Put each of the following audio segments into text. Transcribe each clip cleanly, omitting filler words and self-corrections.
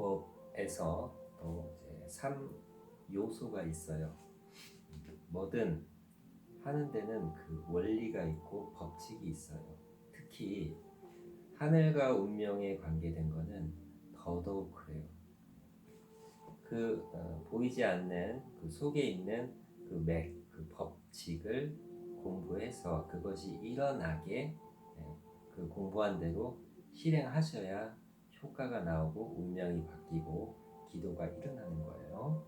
공부법에서 또 이제 3요소가 있어요. 뭐든 하는 데는 그 원리가 있고 법칙이 있어요. 특히 하늘과 운명에 관계된 거는 더더욱 그래요. 보이지 않는 그 속에 있는 그 법칙을 공부해서 그것이 일어나게 그 공부한 대로 실행하셔야 효과가 나오고 운명이 바뀌고 기도가 일어나는 거예요.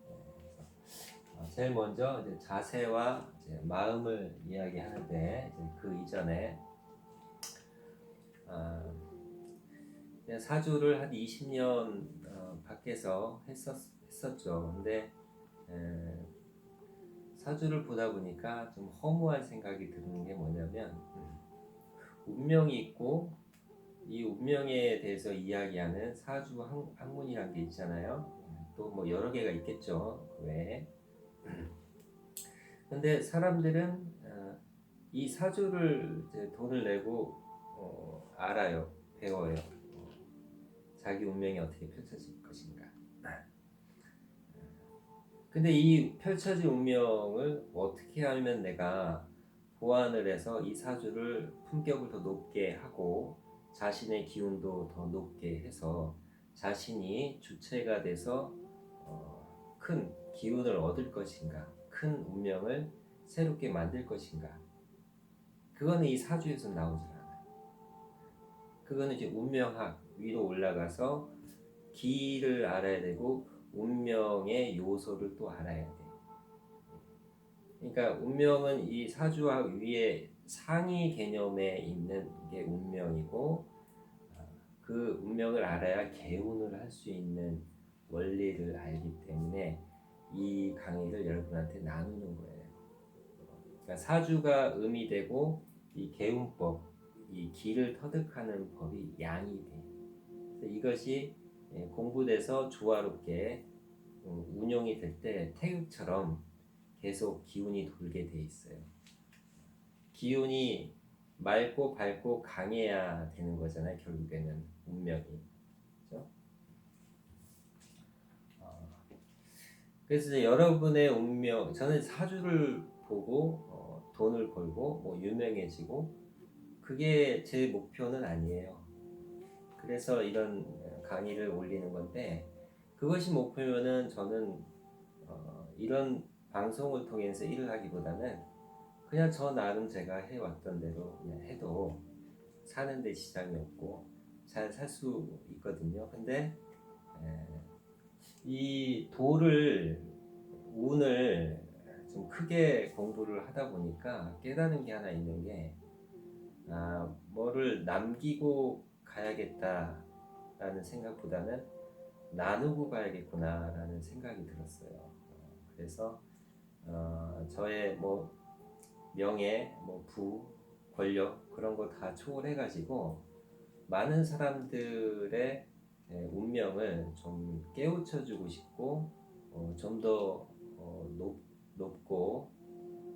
그래서 제일 먼저 이제 자세와 이제 마음을 이야기하는데 이제 그 이전에 사주를 한 20년 밖에서 했었죠. 근데 사주를 보다 보니까 좀 허무한 생각이 드는 게 뭐냐면 운명이 있고 이 운명에 대해서 이야기하는 사주 학문이라는 게 있잖아요. 또 뭐 여러 개가 있겠죠. 그 외에. 근데 사람들은 이 사주를 이제 돈을 내고 알아요. 배워요. 자기 운명이 어떻게 펼쳐질 것인가. 근데 이 펼쳐진 운명을 어떻게 하면 내가 보완을 해서 이 사주를 품격을 더 높게 하고 자신의 기운도 더 높게 해서 자신이 주체가 돼서 큰 기운을 얻을 것인가, 큰 운명을 새롭게 만들 것인가. 그거는 이 사주에서 나오질 않아요. 그거는 이제 운명학 위로 올라가서 기를 알아야 되고 운명의 요소를 또 알아야 돼. 그러니까 운명은 이 사주학 위에 상위 개념에 있는 게 운명이고 그 운명을 알아야 개운을 할 수 있는 원리를 알기 때문에 이 강의를 여러분한테 나누는 거예요. 그러니까 사주가 음이 되고 이 개운법, 이 기를 터득하는 법이 양이 돼. 그래서 이것이 공부돼서 조화롭게 운용이 될 때 태극처럼 계속 기운이 돌게 돼 있어요. 기운이 맑고 밝고 강해야 되는 거잖아요. 결국에는 운명이. 그렇죠? 그래서 여러분의 운명, 저는 사주를 보고 돈을 벌고 뭐 유명해지고 그게 제 목표는 아니에요. 그래서 이런 강의를 올리는 건데 그것이 목표면은 저는 이런 방송을 통해서 일을 하기보다는 그냥 저 나름 제가 해왔던 대로 그냥 해도 사는데 지장이 없고 잘 살 수 있거든요. 근데 이 운을 좀 크게 공부를 하다 보니까 깨달은 게 하나 있는 게 뭐를 남기고 가야겠다라는 생각보다는 나누고 가야겠구나라는 생각이 들었어요. 그래서 저의 뭐 명예, 뭐 부, 권력 그런 거 다 초월해가지고 많은 사람들의 운명을 좀 깨우쳐주고 싶고 좀 더 높고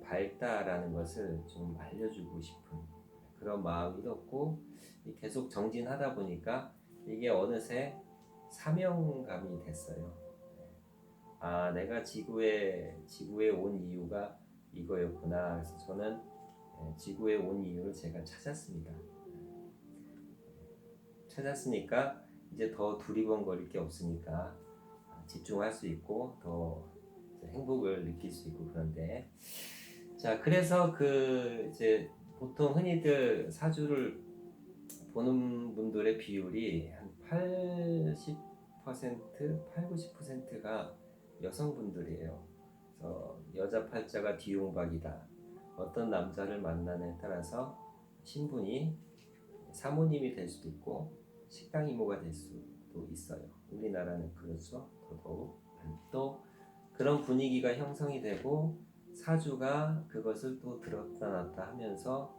밝다라는 것을 좀 알려주고 싶은 그런 마음이 었고 계속 정진하다 보니까 이게 어느새 사명감이 됐어요. 내가 지구에 온 이유가 이거였구나. 그래서 저는 지구에 온 이유를 제가 찾았으니까 이제 더 두리번거릴 게 없으니까 집중할 수 있고 더 행복을 느낄 수 있고 그런데 자 그래서 이제 보통 흔히들 사주를 보는 분들의 비율이 한 90%가 여성분들이에요. 그래서 여자 팔자가 뒤용박이다. 어떤 남자를 만나느냐에 따라서 신분이 사모님이 될 수도 있고 식당 이모가 될 수도 있어요. 우리나라는 그렇죠. 더더욱 또 그런 분위기가 형성이 되고 사주가 그것을 또 들었다 놨다 하면서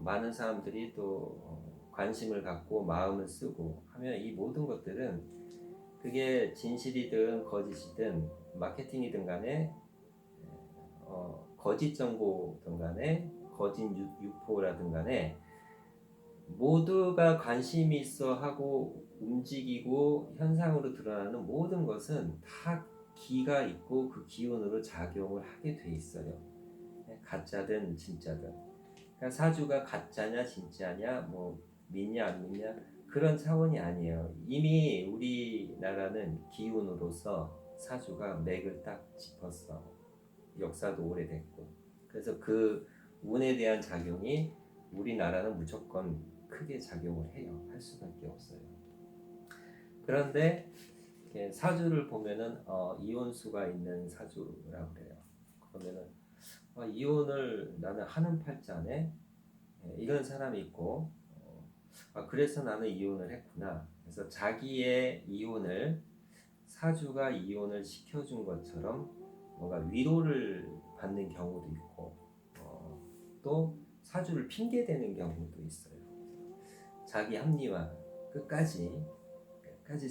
많은 사람들이 또 관심을 갖고 마음을 쓰고 하면 이 모든 것들은 그게 진실이든 거짓이든 마케팅이든 간에 거짓 정보든 간에 거짓 유포라든 간에 모두가 관심이 있어 하고 움직이고 현상으로 드러나는 모든 것은 다 기가 있고 그 기운으로 작용을 하게 돼 있어요. 가짜든 진짜든. 그러니까 사주가 가짜냐 진짜냐 뭐 믿냐 안 믿냐 그런 차원이 아니에요. 이미 우리나라는 기운으로서 사주가 맥을 딱 짚었어. 역사도 오래됐고. 그래서 그 운에 대한 작용이 우리나라는 무조건 크게 작용을 해요. 할 수밖에 없어요. 그런데 사주를 보면은 이혼수가 있는 사주라고 그래요. 그러면은 이혼을 나는 하는 팔자네. 이런 사람이 있고 그래서 나는 이혼을 했구나. 그래서 자기의 이혼을 사주가 이혼을 시켜준 것처럼 뭔가 위로를 받는 경우도 있고 또 사주를 핑계대는 경우도 있어요. 자기 합리화 끝까지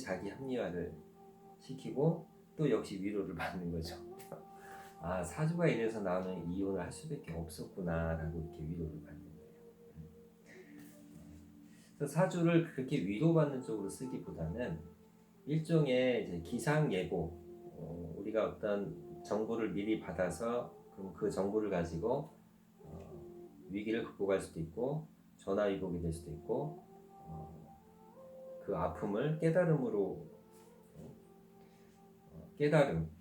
자기 합리화를 시키고 또 역시 위로를 받는 거죠. 아 사주가 이래서 나는 이혼을 할 수밖에 없었구나라고 이렇게 위로를 받는 거예요. 그래서 사주를 그렇게 위로받는 쪽으로 쓰기보다는 일종의 이제 기상 예보, 우리가 어떤 정보를 미리 받아서 그럼 그 정보를 가지고 위기를 극복할 수도 있고 전화위복이 될 수도 있고 그 아픔을 깨달음으로 깨달음,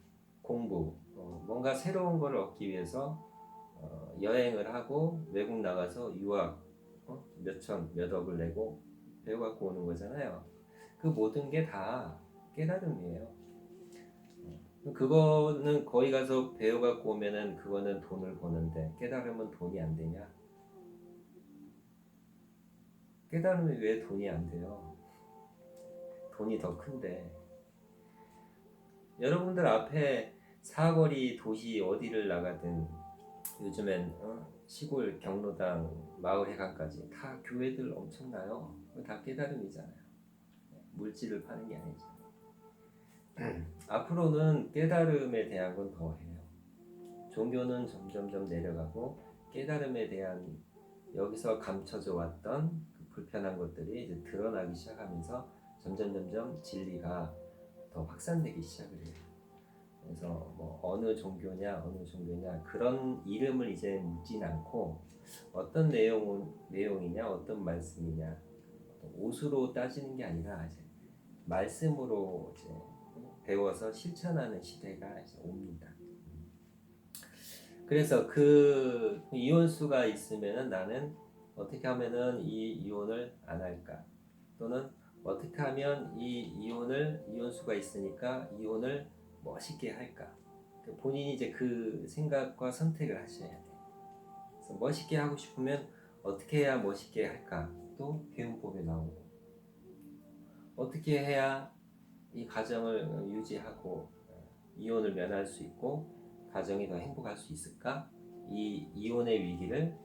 공부, 뭔가 새로운 걸 얻기 위해서 여행을 하고 외국 나가서 유학 몇천 몇억을 내고 배워갖고 오는 거잖아요. 그 모든 게 다 깨달음이에요. 그거는 거기 가서 배워갖고 오면은 그거는 돈을 버는데 깨달음은 돈이 안 되냐? 깨달음이 왜 돈이 안 돼요? 돈이 더 큰데. 여러분들 앞에 사거리 도시 어디를 나가든 요즘엔 시골 경로당 마을 해관까지 다 교회들 엄청나요. 다 깨달음이잖아요. 물질을 파는 게 아니죠. 앞으로는 깨달음에 대한 건 더 해요. 종교는 점점점 내려가고 깨달음에 대한 여기서 감춰져 왔던 그 불편한 것들이 이제 드러나기 시작하면서 점점 진리가 더 확산되기 시작을 해요. 그래서 뭐 어느 종교냐 그런 이름을 이제 묻진 않고 어떤 내용이냐 어떤 말씀이냐 어떤 옷으로 따지는 게 아니라 이제 말씀으로 이제 배워서 실천하는 시대가 이제 옵니다. 그래서 그 이혼수가 있으면은 나는 어떻게 하면은 이 이혼을 안 할까? 또는 어떻게 하면 이 이혼수가 있으니까 이혼을 멋있게 할까? 본인이 이제 그 생각과 선택을 하셔야 돼. 그래서 멋있게 하고 싶으면 어떻게 해야 멋있게 할까? 또 배움법에 나오고 어떻게 해야 이 가정을 유지하고 이혼을 면할 수 있고 가정이 더 행복할 수 있을까? 이 이혼의 위기를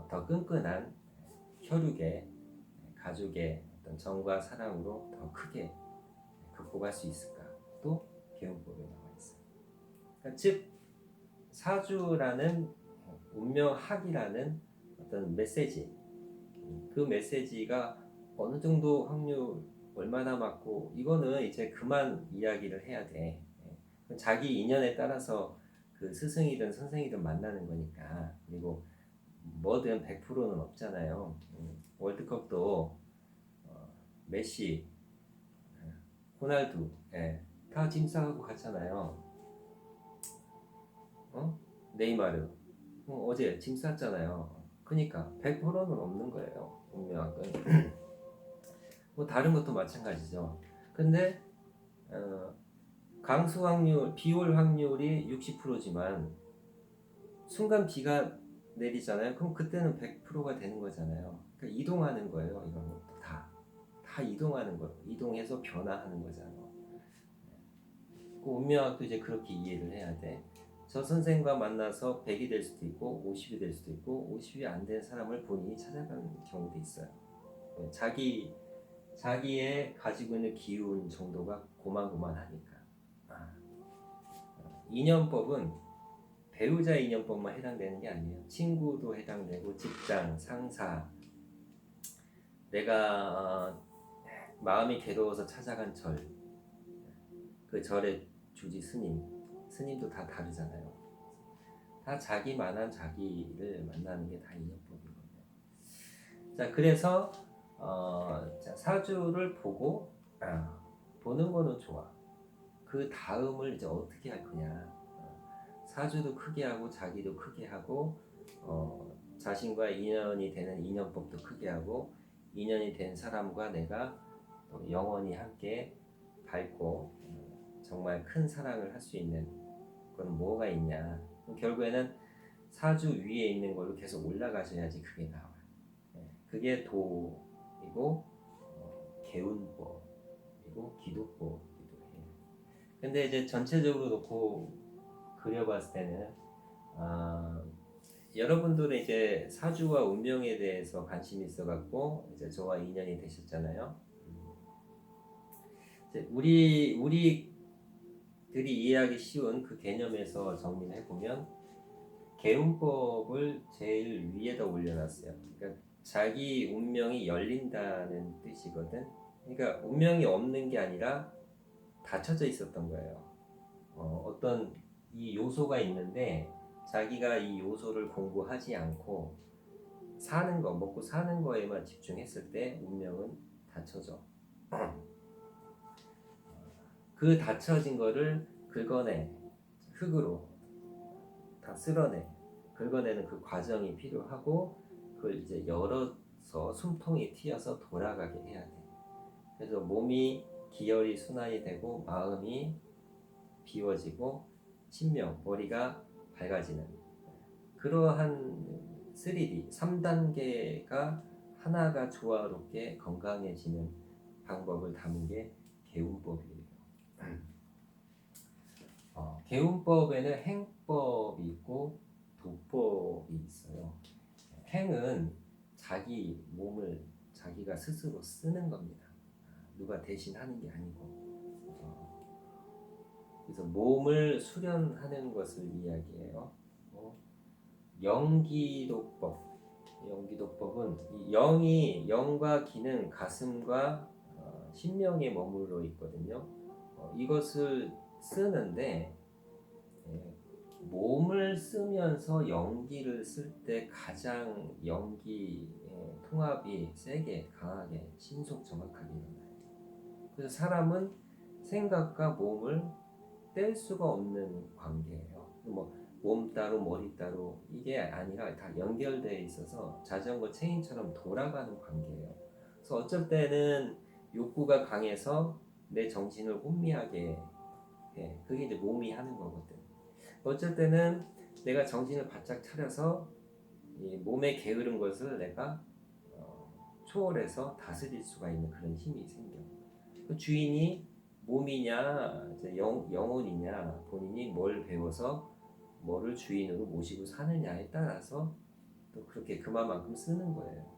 더 끈끈한 혈육의 가족의 어떤 정과 사랑으로 더 크게 극복할 수 있을까? 또 배움법에 나와 있어요. 그러니까 즉 사주라는 운명학이라는 어떤 메시지, 그 메시지가 어느 정도 확률 얼마나 맞고 이거는 이제 그만 이야기를 해야 돼. 자기 인연에 따라서 그 스승이든 선생이든 만나는 거니까. 그리고 뭐든 100%는 없잖아요. 월드컵도 메시, 호날두 다 짐 싸가고 갔잖아요. 네이마르 어제 짐 쌌잖아요. 그러니까 100%는 없는 거예요. 운명학은. 뭐 다른 것도 마찬가지죠. 근데 강수 확률, 비올 확률이 60%지만 순간 비가 내리잖아요. 그럼 그때는 100%가 되는 거잖아요. 그러니까 이동하는 거예요. 이런 것도 다 이동하는 거예요. 이동해서 변화하는 거잖아요. 그 운명학도 이제 그렇게 이해를 해야 돼. 저 선생과 만나서 100이 될 수도 있고 50이 될 수도 있고 50이 안 된 사람을 본인이 찾아가는 경우도 있어요. 자기의 가지고 있는 기운 정도가 고만고만하니까. 인연법은 배우자 인연법만 해당되는 게 아니에요. 친구도 해당되고 직장, 상사, 내가 마음이 괴로워서 찾아간 절, 그 절의 주지 스님도 다 다르잖아요. 다 자기만한 자기를 만나는 게 다 인연법인 거예요. 자, 그래서 자, 사주를 보는 거는 좋아. 그 다음을 이제 어떻게 할 거냐. 사주도 크게 하고 자기도 크게 하고 자신과 인연이 되는 인연법도 크게 하고 인연이 된 사람과 내가 또 영원히 함께 밝고 정말 큰 사랑을 할 수 있는 그건 뭐가 있냐. 결국에는 사주 위에 있는 걸로 계속 올라가셔야지 그게 나와요. 그게 도이고 개운법이고 기도법이기도 해요. 근데 이제 전체적으로 놓고 그려봤을 때는 여러분들은 이제 사주와 운명에 대해서 관심이 있어갖고 이제 저와 인연이 되셨잖아요. 이제 우리들이 이해하기 쉬운 그 개념에서 정리를 해보면 개운법을 제일 위에다 올려놨어요. 그러니까 자기 운명이 열린다는 뜻이거든. 그러니까 운명이 없는 게 아니라 닫혀져 있었던 거예요. 어떤 이 요소가 있는데 자기가 이 요소를 공부하지 않고 사는 거, 먹고 사는 거에만 집중했을 때 운명은 닫혀져. 그 닫혀진 거를 긁어내, 흙으로 다 쓸어내. 긁어내는 그 과정이 필요하고 그걸 이제 열어서 숨통이 튀어서 돌아가게 해야 돼. 그래서 몸이 기혈이 순환이 되고 마음이 비워지고 신명, 머리가 밝아지는 그러한 3D, 3단계가 하나가 조화롭게 건강해지는 방법을 담은 게 개운법이에요. 개운법에는 행법이 있고 도법이 있어요. 행은 자기 몸을 자기가 스스로 쓰는 겁니다. 누가 대신 하는 게 아니고. 그래서 몸을 수련하는 것을 이야기해요. 영기도법은 이 영과 기는 가슴과 신명에 머물러 있거든요. 이것을 쓰는데 몸을 쓰면서 연기를 쓸 때 가장 연기 통합이 세게 강하게 신속 정확하게 일어나요. 그래서 사람은 생각과 몸을 뗄 수가 없는 관계예요. 몸 따로 머리 따로 이게 아니라 다 연결되어 있어서 자전거 체인처럼 돌아가는 관계예요. 그래서 어쩔 때는 욕구가 강해서 내 정신을 혼미하게 해. 그게 이제 몸이 하는 거거든. 어쩔 때는 내가 정신을 바짝 차려서 이 몸에 게으른 것을 내가 초월해서 다스릴 수가 있는 그런 힘이 생겨. 그 주인이 몸이냐 이제 영혼이냐 본인이 뭘 배워서 뭐를 주인으로 모시고 사느냐에 따라서 또 그렇게 그만큼 쓰는 거예요.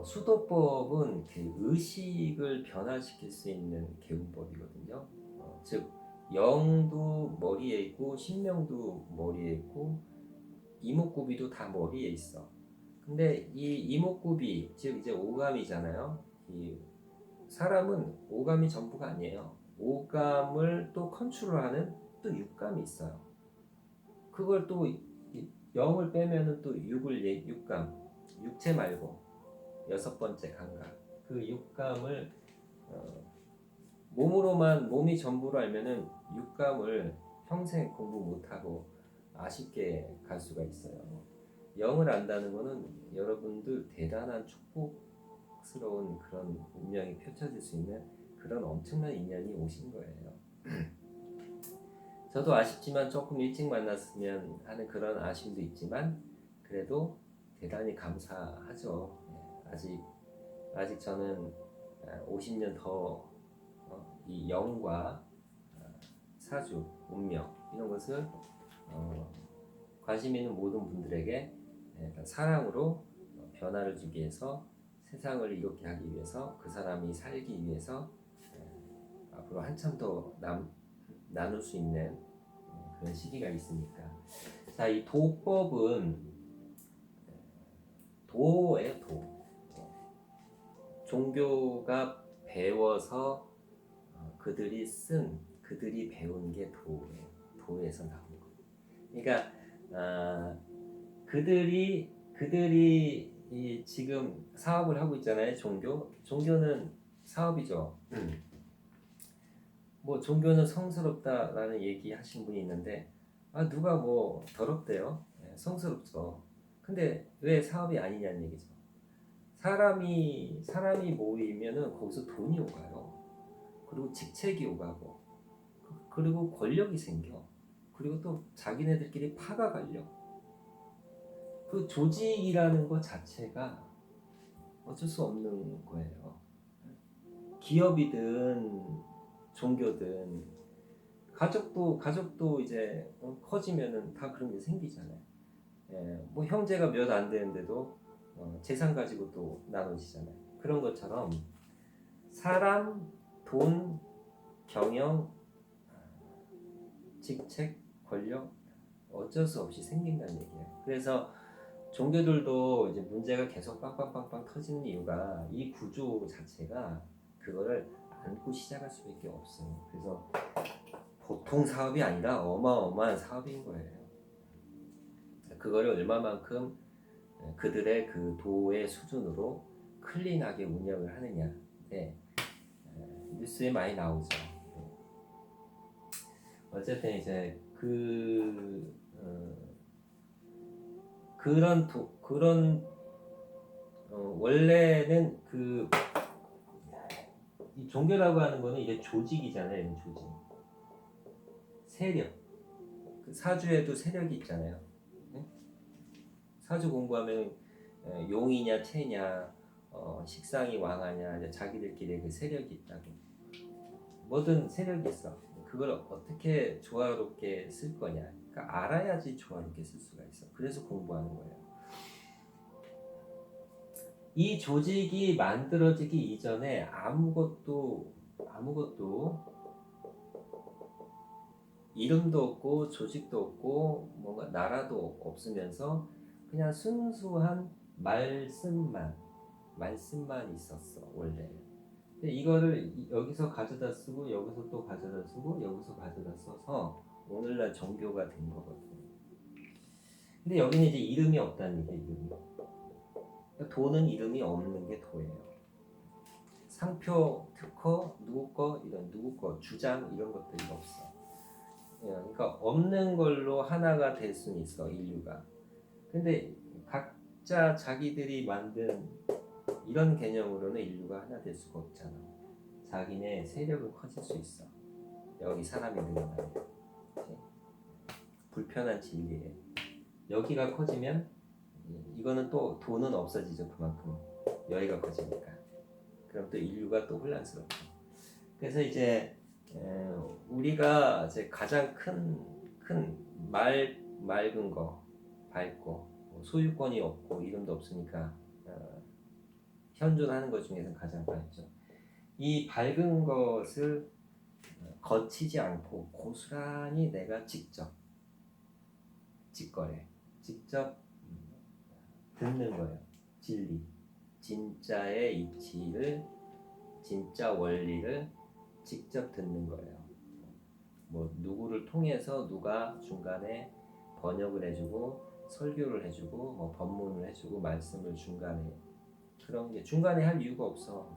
수도법은 그 의식을 변화시킬 수 있는 개운법이거든요. 즉 영도 머리에 있고 신명도 머리에 있고 이목구비도 다 머리에 있어. 근데 이 이목구비 즉 이제 오감이잖아요. 이 사람은 오감이 전부가 아니에요. 오감을 또 컨트롤하는 또 육감이 있어요. 그걸 또 영을 빼면은 또 육감, 육체 말고 6번째 감각. 그 육감을 몸이 전부로 알면은 육감을 평생 공부 못하고 아쉽게 갈 수가 있어요. 영을 안다는 거는 여러분들 대단한 축복스러운 그런 운명이 펼쳐질 수 있는 그런 엄청난 인연이 오신 거예요. 저도 아쉽지만 조금 일찍 만났으면 하는 그런 아쉬움도 있지만 그래도 대단히 감사하죠. 아직 저는 50년 더 이 영과 사주, 운명 이런 것을 관심 있는 모든 분들에게 사랑으로 변화를 주기 위해서 세상을 이롭게 하기 위해서 그 사람이 살기 위해서 앞으로 한참 더 나눌 수 있는 그런 시기가 있으니까. 자, 이 도법은 도예요, 도. 종교가 배워서 그들이 배운 게 도에서 나온 거예요. 그러니까 그들이 지금 사업을 하고 있잖아요. 종교는 사업이죠. 뭐 종교는 성스럽다라는 얘기 하신 분이 있는데 누가 뭐 더럽대요? 성스럽죠. 근데 왜 사업이 아니냐는 얘기죠. 사람이 모이면은 거기서 돈이 오가요. 그리고 직책이 오가고 그리고 권력이 생겨. 그리고 또 자기네들끼리 파가 갈려. 그 조직이라는 것 자체가 어쩔 수 없는 거예요. 기업이든 종교든 가족도 이제 커지면은 다 그런 게 생기잖아요. 뭐 형제가 몇 안 되는데도 재산 가지고 또 나눠지잖아요. 그런 것처럼 사람, 돈, 경영, 직책, 권력 어쩔 수 없이 생긴다는 얘기예요. 그래서 종교들도 이제 문제가 계속 빵빵빵빵 터지는 이유가 이 구조 자체가 그거를 안고 시작할 수밖에 없어요. 그래서 보통 사업이 아니라 어마어마한 사업인 거예요. 그거를 얼마만큼 그들의 그 도의 수준으로 클린하게 운영을 하느냐. 뉴스에 많이 나오죠. 어쨌든 이제 그런 원래는 이 종교라고 하는 거는 이제 조직이잖아요. 조직, 세력. 그 사주에도 세력이 있잖아요. 사주 공부하면 용이냐 태냐, 식상이 왕하냐, 이제 자기들끼리 그 세력이 있다고. 뭐든 세력이 있어. 그걸 어떻게 조화롭게 쓸 거냐. 그러니까 알아야지 조화롭게 쓸 수가 있어. 그래서 공부하는 거예요. 이 조직이 만들어지기 이전에 아무것도 이름도 없고 조직도 없고 뭔가 나라도 없으면서 그냥 순수한 말씀만 있었어 원래. 근데 이거를 여기서 가져다 쓰고 여기서 또 가져다 쓰고 여기서 가져다 써서 오늘날 종교가 된 거거든. 근데 여기는 이제 이름이 없다는 얘기야. 이름이. 도는 이름이 없는 게 도예요. 상표, 특허, 누구 거 이런 누구 거 주장 이런 것들이 없어. 그러니까 없는 걸로 하나가 될 수는 있어 인류가. 근데 각자 자기들이 만든 이런 개념으로는 인류가 하나 될 수가 없잖아. 자기네 세력은 커질 수 있어. 여기 사람이 늘어나면. 불편한 진리에 여기가 커지면 이거는 또 돈은 없어지죠. 그만큼 여기가 커지니까. 그럼 또 인류가 또 혼란스럽고. 그래서 이제 우리가 이제 가장 큰 맑은 거 밝고 소유권이 없고 이름도 없으니까 현존하는 것 중에서 가장 밝죠. 이 밝은 것을 거치지 않고 고스란히 내가 직접 듣는 거예요. 진리, 진짜의 이치를, 진짜 원리를 직접 듣는 거예요. 뭐 누구를 통해서 누가 중간에 번역을 해주고 설교를 해주고 뭐 법문을 해주고 말씀을 중간에 그런 게 중간에 할 이유가 없어.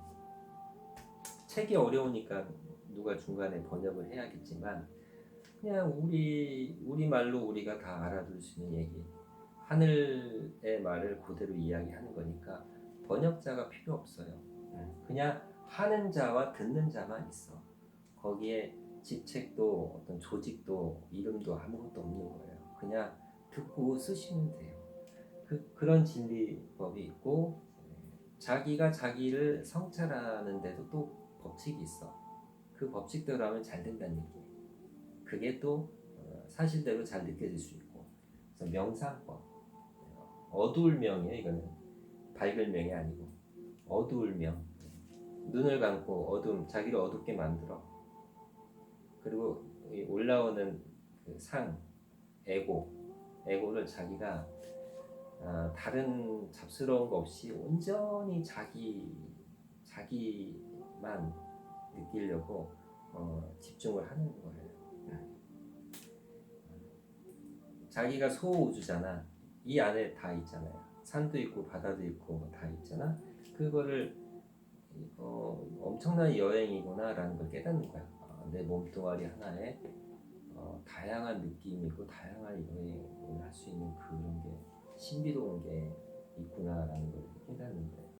책이 어려우니까 누가 중간에 번역을 해야겠지만 그냥 우리 말로 우리가 다 알아들 수 있는 얘기 하늘의 말을 그대로 이야기하는 거니까 번역자가 필요 없어요. 그냥 하는 자와 듣는 자만 있어. 거기에 직책도 어떤 조직도 이름도 아무것도 없는 거예요. 그냥 듣고 쓰시면 돼요. 그런 진리법이 있고 자기가 자기를 성찰하는데도 또 법칙이 있어. 그 법칙대로 하면 잘 된다는 얘기예요. 그게 또 사실대로 잘 느껴질 수 있고. 그래서 명상법. 어두울 명이에요. 이거는 밝을 명이 아니고 어두울 명. 눈을 감고 자기를 어둡게 만들어. 그리고 올라오는 그 에고를 자기가 다른 잡스러운 거 없이 온전히 자기 자기만 느끼려고 집중을 하는 거예요. 자기가 소우주잖아. 이 안에 다 있잖아요. 산도 있고 바다도 있고 다 있잖아. 그거를 엄청난 여행이구나라는 걸 깨닫는 거야. 내 몸뚱아리 하나에 다양한 느낌이고 다양한 여행을 할 수 있는 그런 게 신비로운 게 있구나라는 걸 깨닫는 거예요.